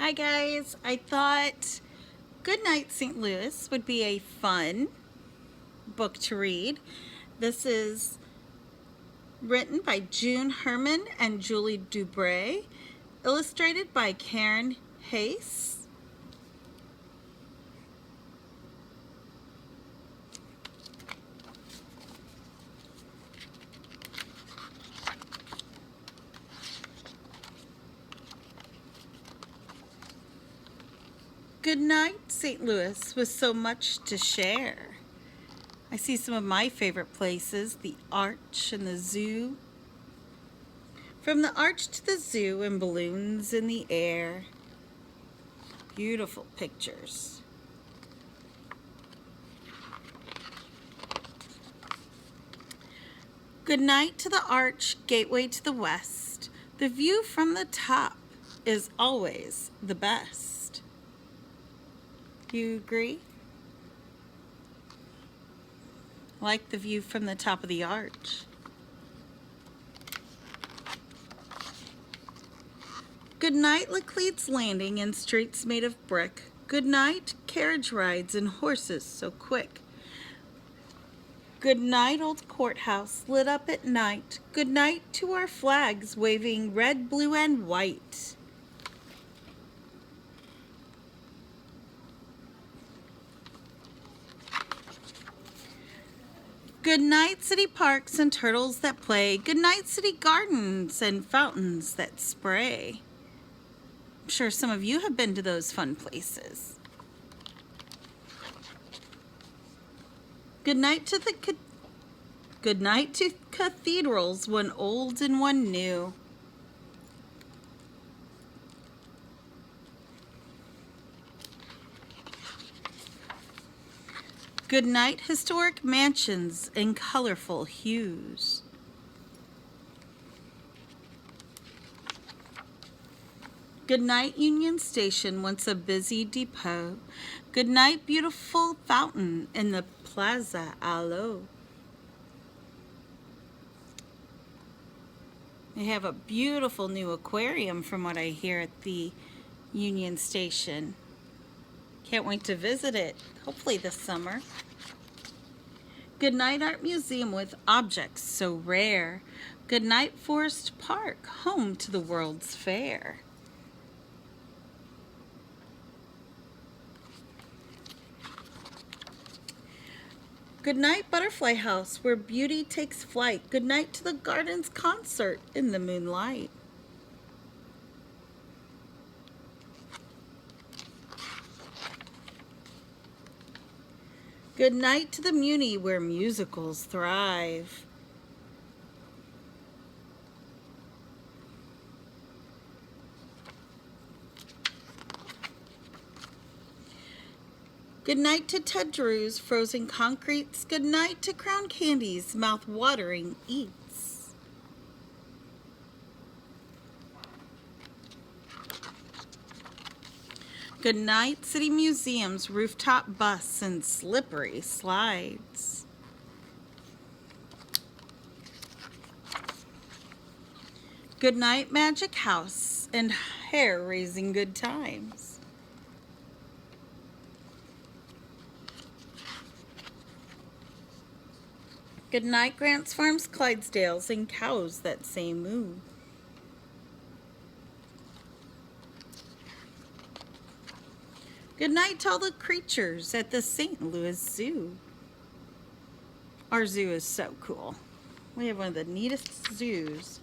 Hi guys, I thought Good Night St. Louis would be a fun book to read. This is written by June Herman and Julie Dubray, illustrated by Karen Hayes. Good night, St. Louis, with so much to share. I see some of my favorite places, the Arch and the Zoo. From the Arch to the Zoo and balloons in the air. Beautiful pictures. Good night to the Arch, gateway to the west. The view from the top is always the best. You agree? Like the view from the top of the arch. Good night, Laclede's Landing and streets made of brick. Good night, carriage rides and horses so quick. Good night, old courthouse lit up at night. Good night to our flags waving red, blue, and white. Good night, city parks and turtles that play. Good night, city gardens and fountains that spray. I'm sure some of you have been to those fun places. Good night to cathedrals, one old and one new. Good night, historic mansions in colorful hues. Good night, Union Station, once a busy depot. Good night, beautiful fountain in the Plaza Alo. They have a beautiful new aquarium from what I hear at the Union Station. Can't wait to visit it, hopefully this summer. Good night, Art Museum with objects so rare. Good night, Forest Park, home to the World's Fair. Good night, Butterfly House, where beauty takes flight. Good night to the Gardens concert in the moonlight. Good night to the Muni, where musicals thrive. Good night to Ted Drew's frozen concretes. Good night to Crown Candy's mouth-watering eats. Good night, City Museum's rooftop bus and slippery slides. Good night, Magic House and hair-raising good times. Good night, Grant's Farms, Clydesdales, and cows that say moo. Good night to all the creatures at the St. Louis Zoo. Our zoo is so cool. We have one of the neatest zoos.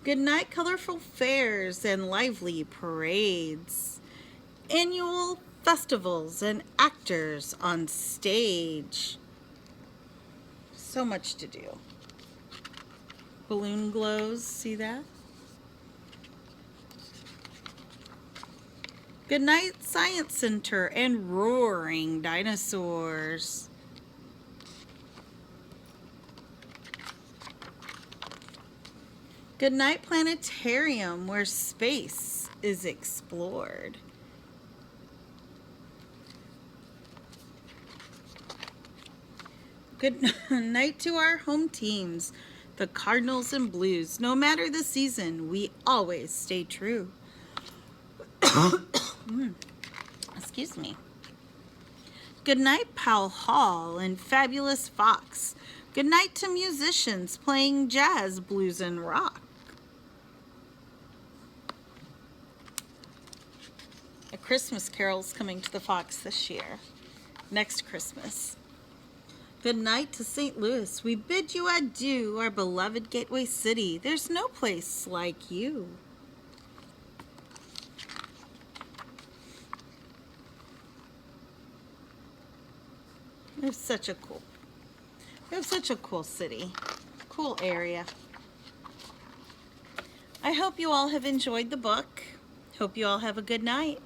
Good night, colorful fairs and lively parades. Annual festivals and actors on stage. So much to do. Balloon glows, see that? Good night, Science Center and roaring dinosaurs. Good night, Planetarium, where space is explored. Good night to our home teams, the Cardinals and Blues. No matter the season, we always stay true. Excuse me. Good night, Powell Hall and Fabulous Fox. Good night to musicians playing jazz, blues, and rock. A Christmas Carol's coming to the Fox this year. Next Christmas. Good night to St. Louis. We bid you adieu, our beloved gateway city. There's no place like you. We have such a cool city, cool area. I hope you all have enjoyed the book. Hope you all have a good night.